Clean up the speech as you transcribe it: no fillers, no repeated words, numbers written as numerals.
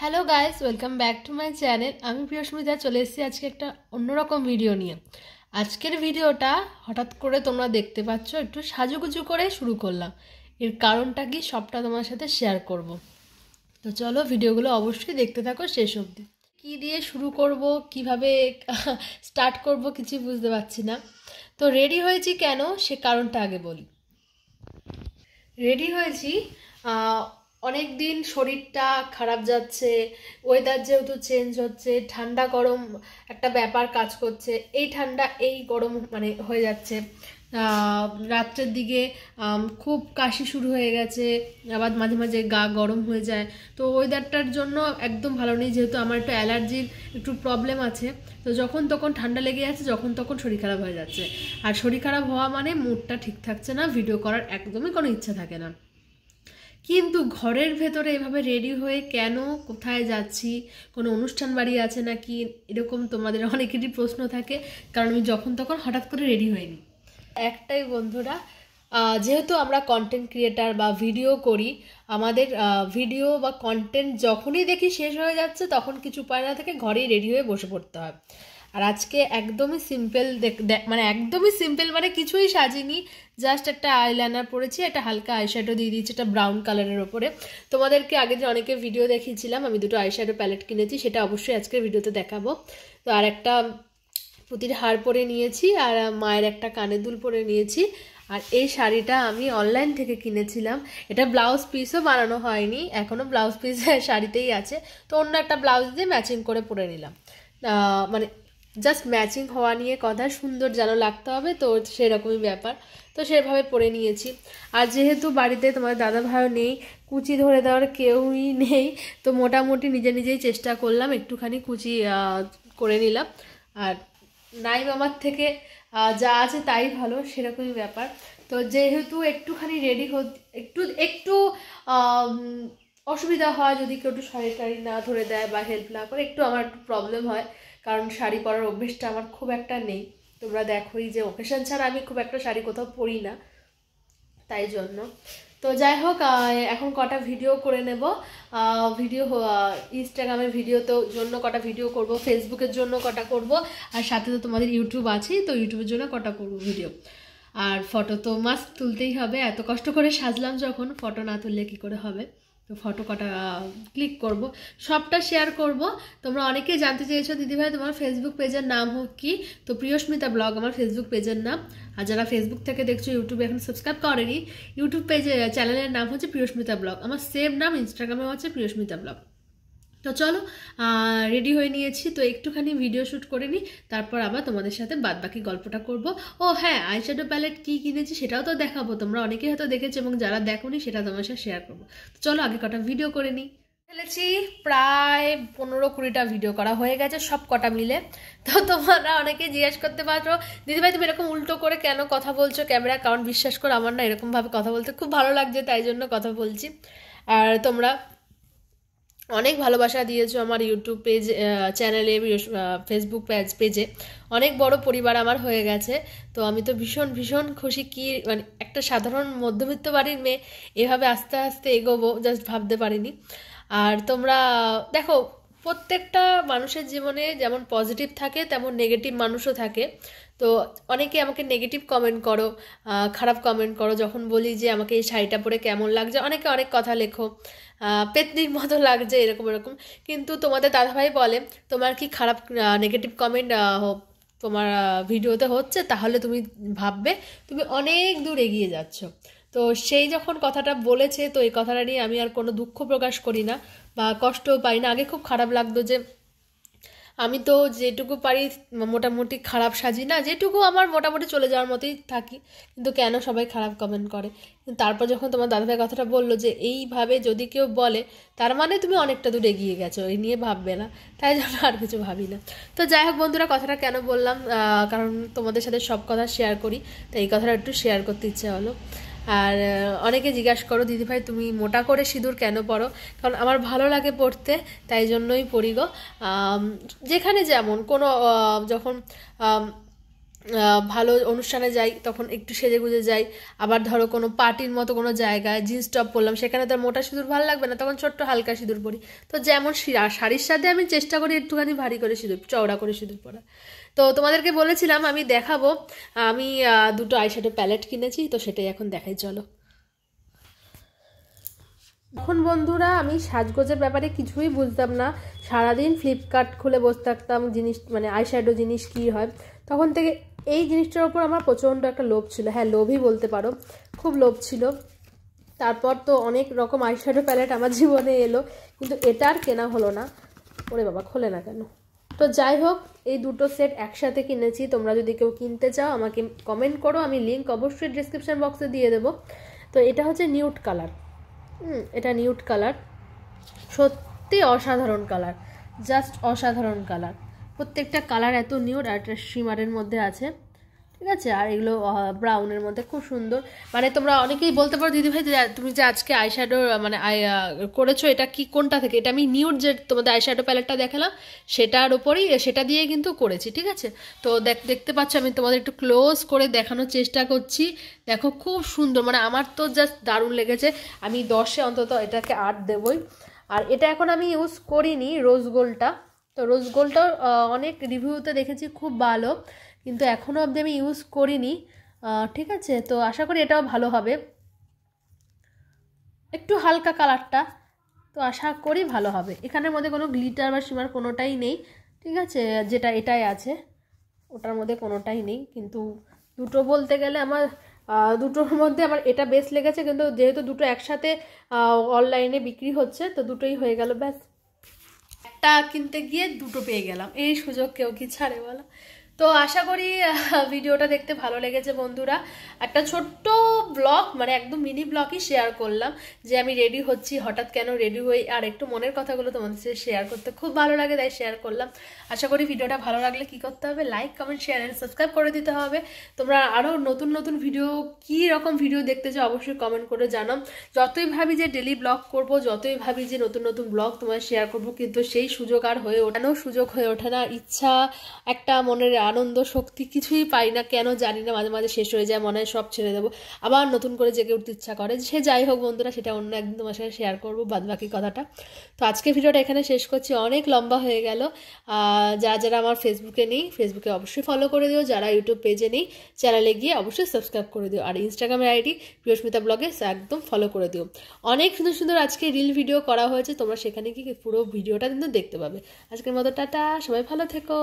Hello guys, welcome back to my channel. আমি প্রিয়স্মিতা চলে এসেছি আজকে একটা অন্যরকম ভিডিও নিয়ে। আজকের ভিডিওটা হঠাৎ করে তোমরা দেখতে পাচ্ছ, একটু সাজুগুজু করে শুরু করলাম। এর কারণটা কি সবটা তোমার সাথে শেয়ার করব। তো চলো ভিডিওগুলো অবশ্যই দেখতে থাকো শেষ অবধি। কী দিয়ে শুরু করব, কিভাবে স্টার্ট করব কিছু বুঝতে পারছি না। তো রেডি হয়েছি কেন সে কারণটা আগে বলি। রেডি হয়েছি, অনেক দিন শরীরটা খারাপ যাচ্ছে, ওয়েদার যেহেতু চেঞ্জ হচ্ছে, ঠান্ডা গরম একটা ব্যাপার কাজ করছে, এই ঠান্ডা এই গরম মানে হয়ে যাচ্ছে। রাত্রের দিকে খুব কাশি শুরু হয়ে গেছে, আবার মাঝে মাঝে গা গরম হয়ে যায়। তো ওয়েদারটার জন্য একদম ভালো নেই, যেহেতু আমার একটু অ্যালার্জির একটু প্রবলেম আছে। তো যখন তখন ঠান্ডা লেগে যাচ্ছে, যখন তখন শরীর খারাপ হয়ে যাচ্ছে। আর শরীর খারাপ হওয়া মানে মুডটা ঠিক থাকছে না, ভিডিও করার একদমই কোনো ইচ্ছা থাকে না। কিন্তু ঘরের ভেতরে এভাবে রেডি হয়ে কেন, কোথায় যাচ্ছি, কোনো অনুষ্ঠান বাড়ি আছে নাকি, এরকম তোমাদের অনেকেরই প্রশ্ন থাকে। কারণ আমি যখন তখন হঠাৎ করে রেডি হইনি। একটাই বন্ধুরা, যেহেতু আমরা কন্টেন্ট ক্রিয়েটার বা ভিডিও করি, আমাদের ভিডিও বা কন্টেন্ট যখনই দেখি শেষ হয়ে যাচ্ছে, তখন কিছু উপায় না থেকে ঘরেই রেডি হয়ে বসে পড়তে হয়। আর আজকে একদমই সিম্পল, মানে একদমই সিম্পল, মানে কিছুই সাজিনি, জাস্ট একটা আইলাইনার পরেছি, একটা হালকা আইশ্যাডো দিয়ে দিয়েছি, একটা ব্রাউন কালারের ওপরে। তোমাদেরকে আগে যে অনেকের ভিডিও দেখিয়েছিলাম, আমি দুটো আইশ্যাডো প্যালেট কিনেছি, সেটা অবশ্যই আজকের ভিডিওতে দেখাবো। তো আর একটা পুঁতির হার পরে নিয়েছি, আর মায়ের একটা কানের দুল পরে নিয়েছি। আর এই শাড়িটা আমি অনলাইন থেকে কিনেছিলাম। এটা ব্লাউজ পিসও বানানো হয়নি, এখনও ব্লাউজ পিস শাড়িতেই আছে। তো অন্য একটা ব্লাউজ দিয়ে ম্যাচিং করে পরে নিলাম। মানে জাস্ট ম্যাচিং হওয়া নিয়ে কথা, সুন্দর যেন লাগতে হবে, তো সেরকমই ব্যাপার। তো সেভাবে পরে নিয়েছি। আর যেহেতু বাড়িতে তোমার দাদা ভাইও নেই, কুচি ধরে দেওয়ার কেউই নেই, তো মোটামুটি নিজে নিজেই চেষ্টা করলাম, একটুখানি কুচি করে নিলাম। আর নাই মামার থেকে যা আছে তাই ভালো, সেরকমই ব্যাপার। তো যেহেতু একটুখানি রেডি একটু একটু অসুবিধা হয় যদি কেউ একটু শাড়ি টাড়ি না ধরে দেয় বা হেল্প না করে, একটু আমার একটু প্রবলেম হয়। কারণ শাড়ি পরার অভ্যেসটা আমার খুব একটা নেই। তোমরা দেখোই যে ওকেশন ছাড়া আমি খুব একটা শাড়ি কোথাও পরি না, তাই জন্য। তো যাই হোক, এখন কটা ভিডিও করে নেব। ভিডিও ইনস্টাগ্রামের ভিডিওতে জন্য কটা ভিডিও করব, ফেসবুকের জন্য কটা করব, আর সাথে তো তোমাদের ইউটিউব আছেই, তো ইউটিউবের জন্য কটা করব ভিডিও। আর ফটো তো মাস্ট তুলতেই হবে, এত কষ্ট করে সাজলাম যখন, ফটো না তুললে কী করে হবে। তো ফটো কটা ক্লিক করব, সবটা শেয়ার করব। তোমরা অনেকেই জানতে চেয়েছো দিদিভাই তোমার ফেসবুক পেজের নাম হোক কি। তো প্রিয়স্মিতা ব্লগ আমার ফেসবুক পেজের নাম। আর যারা ফেসবুক থেকে দেখছো, ইউটিউবে এখন সাবস্ক্রাইব করেনি, ইউটিউব পেজে চ্যানেলের নাম হচ্ছে প্রিয়স্মিতা ব্লগ। আমার সেম নাম ইনস্টাগ্রামে হচ্ছে প্রিয়স্মিতা ব্লগ। তো চলো, রেডি হয়ে নিয়েছি, তো একটুখানি ভিডিও শ্যুট করে নিই, তারপর আবার তোমাদের সাথে বাদবাকি গল্পটা করব। ও হ্যাঁ, আইশ্যাডো প্যালেট কী কিনেছি সেটাও তো দেখাবো, তোমরা অনেকেই হয়তো দেখেছো, এবং যারা দেখোনি সেটা তোমার সাথে শেয়ার করবো। তো চলো আগে কটা ভিডিও করে নিই। ফেলেছি প্রায় 15-20টা ভিডিও করা হয়ে গেছে সব কটা মিলে। তো তোমরা অনেকে জিজ্ঞেস করতে পারো, দিদিভাই তুমি এরকম উল্টো করে কেন কথা বলছো ক্যামেরা, কারণ বিশ্বাস করো আমার না এরকমভাবে কথা বলতে খুব ভালো লাগছে, তাই জন্য কথা বলছি। আর তোমরা অনেক ভালোবাসা দিয়েছো আমার ইউটিউব পেজ, চ্যানেলে, ফেসবুক পেজে। অনেক বড় পরিবার আমার হয়ে গেছে। তো আমি তো ভীষণ ভীষণ খুশি, কি মানে একটা সাধারণ মধ্যবিত্ত বাড়ির মেয়ে এভাবে আস্তে আস্তে এগোবো জাস্ট ভাবতে পারিনি। আর তোমরা দেখো, প্রত্যেকটা মানুষের জীবনে যেমন পজিটিভ থাকে তেমন নেগেটিভ মানুষও থাকে। তো অনেকে আমাকে নেগেটিভ কমেন্ট করো, খারাপ কমেন্ট করো, যখন বলি যে আমাকে এই শাড়িটা পরে কেমন লাগছে, অনেকে অনেক কথা লেখো, পেতনির মতো লাগছে, এরকম এরকম। কিন্তু তোমাদের দাদাভাই বলে, তোমার কি খারাপ নেগেটিভ কমেন্ট তোমার ভিডিওতে হচ্ছে, তাহলে তুমি ভাববে তুমি অনেক দূর এগিয়ে যাচ্ছ। তো সেই যখন কথাটা বলেছে, তো এই কথাটা নিয়ে আমি আর কোনো দুঃখ প্রকাশ করি না বা কষ্টও পাই না। আগে খুব খারাপ লাগতো যে আমি তো যেটুকু পারি মোটামুটি খারাপ সাজি না, যেটুকু আমার মোটামুটি চলে যাওয়ার মতোই থাকি, কিন্তু কেন সবাই খারাপ কমেন্ট করে। কিন্তু তারপর যখন তোমার দাদাভাই কথাটা বললো যে এইভাবে যদি কেউ বলে, তার মানে তুমি অনেকটা দূর এগিয়ে গেছো, এই নিয়ে ভাববে না, তাই জন্য আর কিছু ভাবি না। তো যাই হোক বন্ধুরা, কথাটা কেন বললাম, কারণ তোমাদের সাথে সব কথা শেয়ার করি, তাই এই কথাটা একটু শেয়ার করতে ইচ্ছে হলো। আর অনেকে জিজ্ঞাসা করো, দিদিভাই তুমি মোটা করে সিঁদুর কেন পরো, কারণ আমার ভালো লাগে পরতে, তাই জন্যই পরি গো। যেখানে যেমন কোনো যখন ভালো অনুষ্ঠানে যাই তখন একটু সেজে গুজে যাই, আবার ধরো কোনো পার্টির মতো কোনো জায়গায় জিন্স টপ পরলাম, সেখানে তো আর মোটা সিঁদুর ভালো লাগবে না, তখন ছোট্ট হালকা সিঁদুর পরি। তো যেমন শাড়ির সাথে আমি চেষ্টা করি একটুখানি ভারী করে সিঁদুর, চওড়া করে সিঁদুর পরা। তো তোমাদেরকে বলেছিলাম আমি দেখাবো, আমি দুটো আইশ্যাডো প্যালেট কিনেছি, তো সেটাই এখন দেখাই চলো। এখন বন্ধুরা আমি সাজগোজের ব্যাপারে কিছুই বুঝতাম না, সারাদিন ফ্লিপকার্ট খুলে বসে থাকতাম জিনিস, মানে আইশ্যাডো জিনিস কী হয়। তখন থেকে এই জিনিসটার ওপর আমার প্রচণ্ড একটা লোভ ছিল, হ্যাঁ লোভই বলতে পারো, খুব লোভ ছিল। তারপর তো অনেক রকম আইশ্যাডো প্যালেট আমার জীবনে এলো, কিন্তু এটা আর কেনা হলো না। ওরে বাবা, খোলে না কেন। তো যাই হোক, এই দুটো সেট একসাথে কিনেছি, তোমরা যদি কেউ কিনতে চাও আমাকে কমেন্ট করো, আমি লিঙ্ক অবশ্যই ডিসক্রিপশন বক্সে দিয়ে দেবো। তো এটা হচ্ছে নিউড কালার, এটা নিউড কালার, সত্যি অসাধারণ কালার, জাস্ট অসাধারণ কালার। প্রত্যেকটা কালার এত নিউড, আর একটা শিমারের মধ্যে আছে, ঠিক আছে। আর এগুলো ব্রাউনের মধ্যে খুব সুন্দর। মানে তোমরা অনেকেই বলতে পারো দিদিভাই যে তুমি যে আজকে আইশ্যাডো মানে করেছো, এটা কি কোনটা থেকে? এটা আমি নিউড যে তোমাদের আইশ্যাডো প্যালেটটা দেখালাম সেটার ওপরই, সেটা দিয়ে কিন্তু করেছি, ঠিক আছে। তো দেখতে পাচ্ছ, আমি তোমাদের একটু ক্লোজ করে দেখানোর চেষ্টা করছি। দেখো খুব সুন্দর, মানে আমার তো জাস্ট দারুণ লেগেছে। আমি 10-এ অন্তত এটাকে 8 দেবই। আর এটা এখন আমি ইউজ করিনি রোজ গোল্ডটা, তো রোজ গোল্ডটাও অনেক রিভিউতে দেখেছি খুব ভালো, কিন্তু এখনও অবধি আমি ইউজ করিনি, ঠিক আছে। তো আশা করি এটাও ভালো হবে, একটু হালকা কালারটা, তো আশা করি ভালো হবে। এখানের মধ্যে কোনো গ্লিটার বা শিমার কোনোটাই নেই, ঠিক আছে, যেটা এটাই আছে ওটার মধ্যে কোনোটাই নেই। কিন্তু দুটো বলতে গেলে আমার দুটোর মধ্যে আমার এটা বেস্ট লেগেছে, কিন্তু যেহেতু দুটো একসাথে অনলাইনে বিক্রি হচ্ছে, তো দুটোই হয়ে গেল, ব্যাস। একটা কিনতে গিয়ে দুটো পেয়ে গেলাম, এই সুযোগ কেউ কি ছাড়ে বলো। তো আশা করি ভিডিওটা দেখতে ভালো লেগেছে বন্ধুরা। একটা ছোট্ট ব্লগ, মানে একদম মিনি ব্লগই শেয়ার করলাম, যে আমি রেডি হচ্ছি, হঠাৎ কেন রেডি হই, আর একটু মনের কথাগুলো তোমাদের সাথে শেয়ার করতে খুব ভালো লাগে, তাই শেয়ার করলাম। আশা করি ভিডিওটা ভালো লাগলে কি করতে হবে, like comment share and subscribe করে দিতে হবে। তোমরা আরও নতুন নতুন ভিডিও, কী রকম ভিডিও দেখতে চাও অবশ্যই কমেন্ট করে জানাও। যতই ভাবি যে ডেলি ব্লগ করব, যতই ভাবি যে নতুন নতুন ব্লগ তোমার শেয়ার করব, কিন্তু সেই সুযোগ আর হয়ে ওঠানো, সুযোগ হয়ে ওঠে না। ইচ্ছা, একটা মনের আনন্দ, শক্তি কিছুই পাই না, কেন জানি না। মাঝে মাঝে শেষ হয়ে যায়, মনে হয় সব ছেড়ে দেবো, আবার নতুন করে জেগে উঠতে ইচ্ছা করে। সে যাই হোক বন্ধুরা, সেটা অন্য একদিন তোমার সাথে শেয়ার করবো বাদবাকি কথাটা। তো আজকে ভিডিওটা এখানে শেষ করছি, অনেক লম্বা হয়ে গেল। যারা আমার ফেসবুকে নেই, ফেসবুকে অবশ্যই ফলো করে দিও, যারা ইউটিউব পেজে নেই চ্যানেলে গিয়ে অবশ্যই সাবস্ক্রাইব করে দিও, আর ইনস্টাগ্রামের আইডি প্রিয়স্মিতা ব্লগে একদম ফলো করে দিও। অনেক সুন্দর সুন্দর আজকে রিল ভিডিও করা হয়েছে, তোমরা সেখানে গিয়ে পুরো ভিডিওটা কিন্তু দেখতে পাবে। আজকের মতো টাটা, সবাই ভালো থেকো।